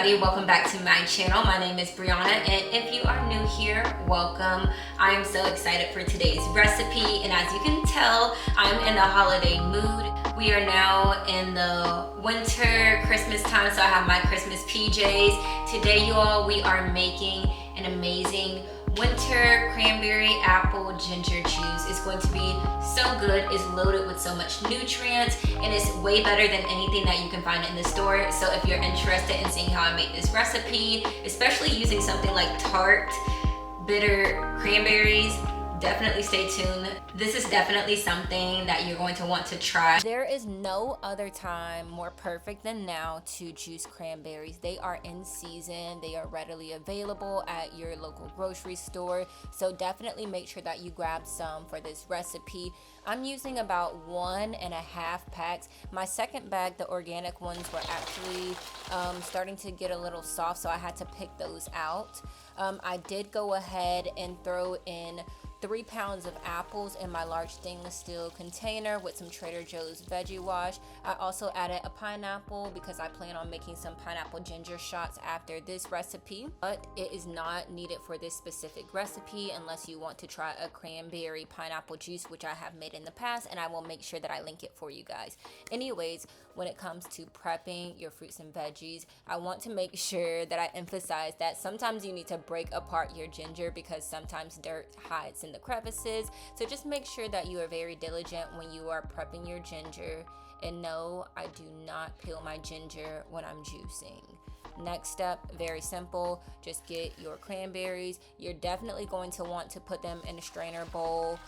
everybody, welcome back to my channel. My name is Brianna, and if you are new here, welcome. I am so excited for today's recipe, and as you can tell, I'm in the holiday mood. We are now in the winter Christmas time, so I have my Christmas PJs. Today, you all, we are making an amazing winter cranberry apple ginger juice. It's going to be so good. It's loaded with so much nutrients, and it's way better than anything that you can find in the store. So if you're interested in seeing how I make this recipe, especially using something like tart bitter cranberries, definitely stay tuned. This is definitely something that you're going to want to try. There is no other time more perfect than now to juice cranberries. They are in season. They are readily available at your local grocery store. So definitely make sure that you grab some for this recipe. I'm using about 1.5 packs. My second bag, the organic ones, were actually starting to get a little soft, so I had to pick those out. I did go ahead and throw in 3 pounds of apples in my large stainless steel container with some Trader Joe's veggie wash. I also added a pineapple because I plan on making some pineapple ginger shots after this recipe, but it is not needed for this specific recipe unless you want to try a cranberry pineapple juice, which I have made in the past, and I will make sure that I link it for you guys. Anyways, when it comes to prepping your fruits and veggies, I want to make sure that I emphasize that sometimes you need to break apart your ginger because sometimes dirt hides in the crevices. So just make sure that you are very diligent when you are prepping your ginger. And no, I do not peel my ginger when I'm juicing. Next step, very simple, just get your cranberries. You're definitely going to want to put them in a strainer bowl.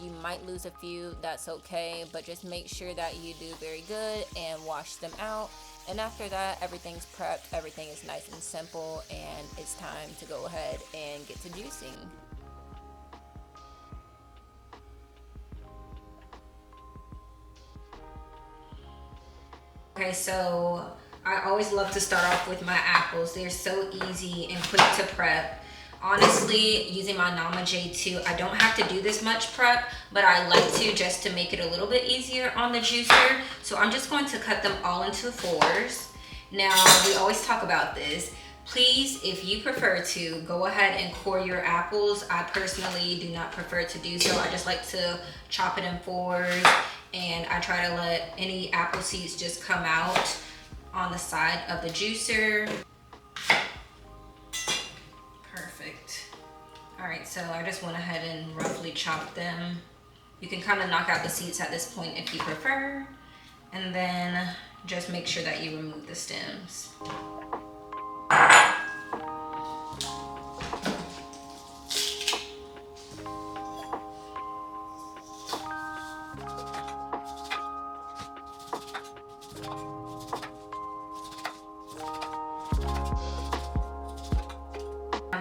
You might lose a few, that's okay, but just make sure that you do very good and wash them out. And after that, everything's prepped, everything is nice and simple, and it's time to go ahead and get to juicing. Okay, so I always love to start off with my apples. They're so easy and quick to prep. Honestly, using my Nama J2, I don't have to do this much prep, but I like to just to make it a little bit easier on the juicer. So I'm just going to cut them all into 4s. Now, we always talk about this. Please, if you prefer to, go ahead and core your apples. I personally do not prefer to do so. I just like to chop it in 4s, and I try to let any apple seeds just come out on the side of the juicer. Perfect. All right, so I just went ahead and roughly chopped them. You can kind of knock out the seeds at this point if you prefer, and then just make sure that you remove the stems.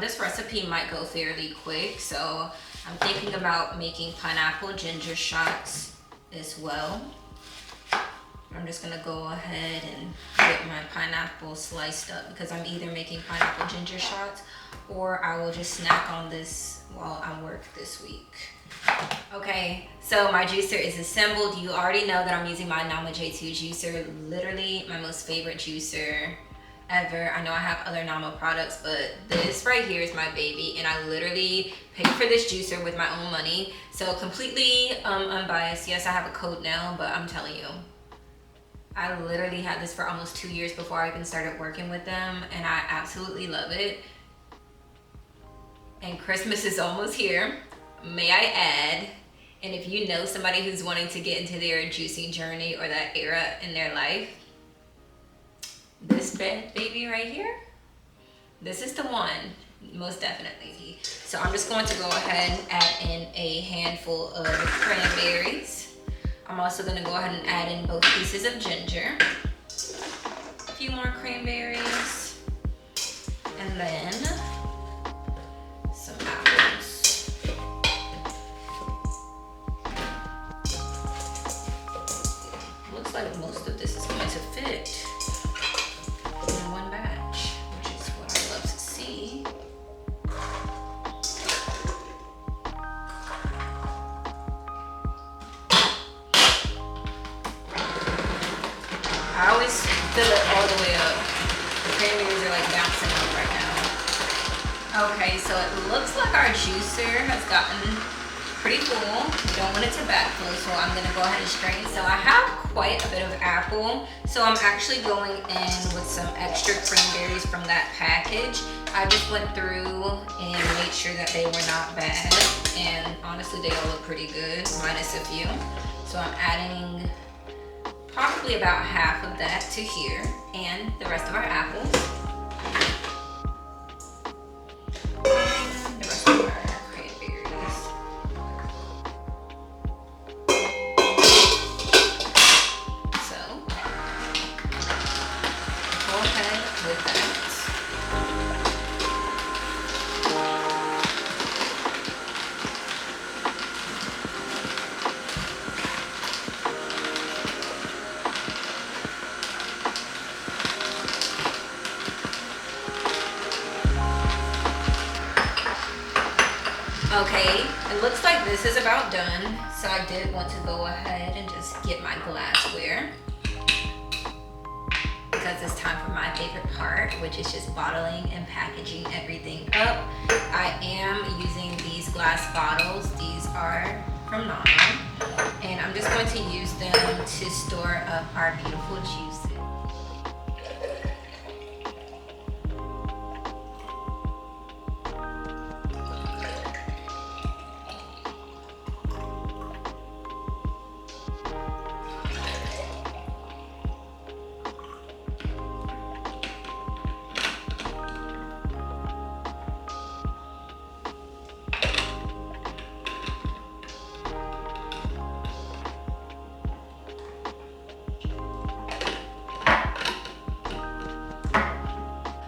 This recipe might go fairly quick, so I'm thinking about making pineapple ginger shots as well. I'm just gonna go ahead and get my pineapple sliced up because I'm either making pineapple ginger shots or I will just snack on this while I work this week. Okay, so my juicer is assembled. You already know that I'm using my Nama J2 juicer, literally my most favorite juicer ever. I know I have other Nama products, but this right here is my baby, and I literally paid for this juicer with my own money. So completely unbiased. Yes, I have a code now, but I'm telling you, I literally had this for almost 2 years before I even started working with them, and I absolutely love it. And Christmas is almost here, may I add. And if you know somebody who's wanting to get into their juicing journey or that era in their life, this bad baby right here, this is the one, most definitely. So I'm just going to go ahead and add in a handful of cranberries. I'm also going to go ahead and add in both pieces of ginger, a few more cranberries, and then some apples. Looks like most of this is going to fit in one batch, which is what I love to see. I always fill it all the way up cranberries are like bouncing up right now. Okay, so it looks like our juicer has gotten pretty full. We don't want it to backflow, so I'm gonna go ahead and strain. So I have quite a bit of apple, so I'm actually going in with some extra cranberries from that package. I just went through and made sure that they were not bad, and honestly they all look pretty good, minus a few. So I'm adding probably about half of that to here, and the rest of our apples. And the rest of our cranberries. So, go ahead with that. Okay, it looks like this is about done, so I did want to go ahead and just get my glassware because it's time for my favorite part, which is just bottling and packaging everything up. I am using these glass bottles. These are from Nana, and I'm just going to use them to store up our beautiful juices.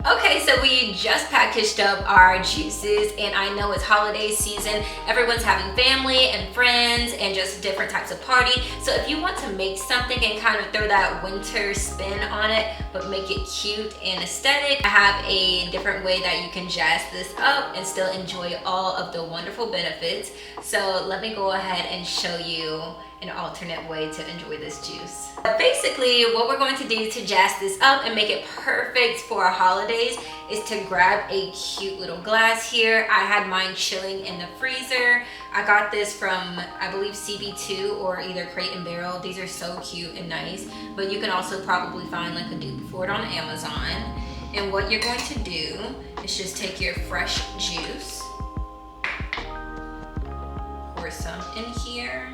Okay, so we just packaged up our juices, and I know it's holiday season. Everyone's having family and friends and just different types of party. So if you want to make something and kind of throw that winter spin on it, but make it cute and aesthetic, I have a different way that you can jazz this up and still enjoy all of the wonderful benefits. So let me go ahead and show you an alternate way to enjoy this juice. But basically, what we're going to do to jazz this up and make it perfect for our holidays is to grab a cute little glass here. I had mine chilling in the freezer. I got this from, I believe, CB2 or either Crate and Barrel. These are so cute and nice, but you can also probably find like a dupe for it on Amazon. And what you're going to do is just take your fresh juice, pour some in here.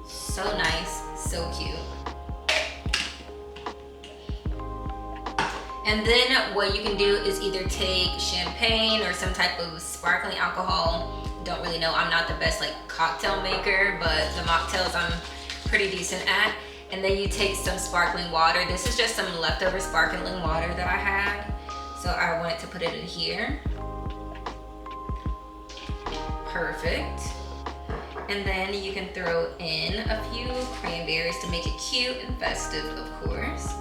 So nice, so cute. And then what you can do is either take champagne or some type of sparkling alcohol. Don't really know, I'm not the best like cocktail maker, but the mocktails I'm pretty decent at. And then you take some sparkling water. This is just some leftover sparkling water that I had, so I wanted to put it in here. Perfect. And then you can throw in a few cranberries to make it cute and festive, of course.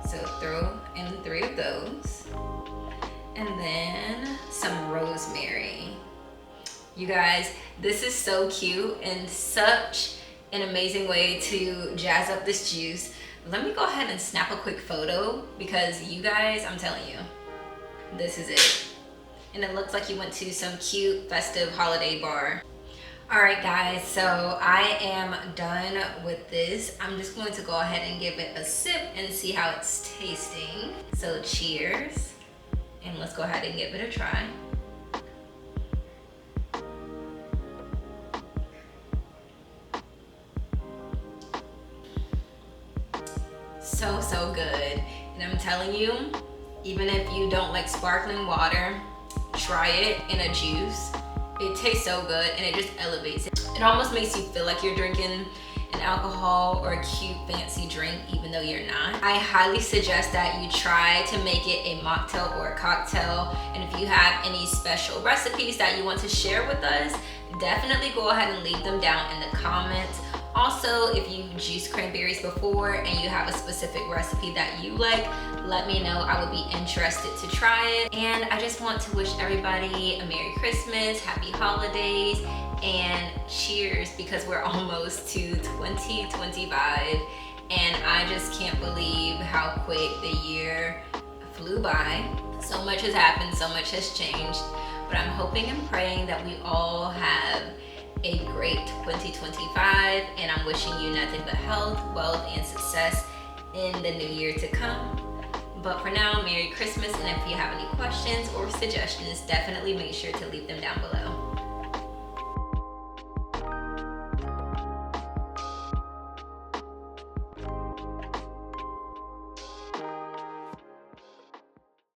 So throw in 3 of those. And then some rosemary. You guys, this is so cute and such an amazing way to jazz up this juice. Let me go ahead and snap a quick photo because you guys, I'm telling you, this is it. And it looks like you went to some cute festive holiday bar. All right guys, so I am done with this. I'm just going to go ahead and give it a sip and see how it's tasting. So cheers, and let's go ahead and give it a try. So good. And I'm telling you, even if you don't like sparkling water, try it in a juice. It tastes so good and it just elevates it. It almost makes you feel like you're drinking an alcohol or a cute fancy drink even though you're not. I highly suggest that you try to make it a mocktail or a cocktail. And if you have any special recipes that you want to share with us, definitely go ahead and leave them down in the comments. Also, if you juiced cranberries before and you have a specific recipe that you like, let me know. I would be interested to try it. And I just want to wish everybody a Merry Christmas, Happy Holidays, and cheers, because we're almost to 2025 and I just can't believe how quick the year flew by. So much has happened, so much has changed, but I'm hoping and praying that we all have a great 2025, and I'm wishing you nothing but health, wealth, and success in the new year to come. But for now, Merry Christmas, and if you have any questions or suggestions, definitely make sure to leave them down below.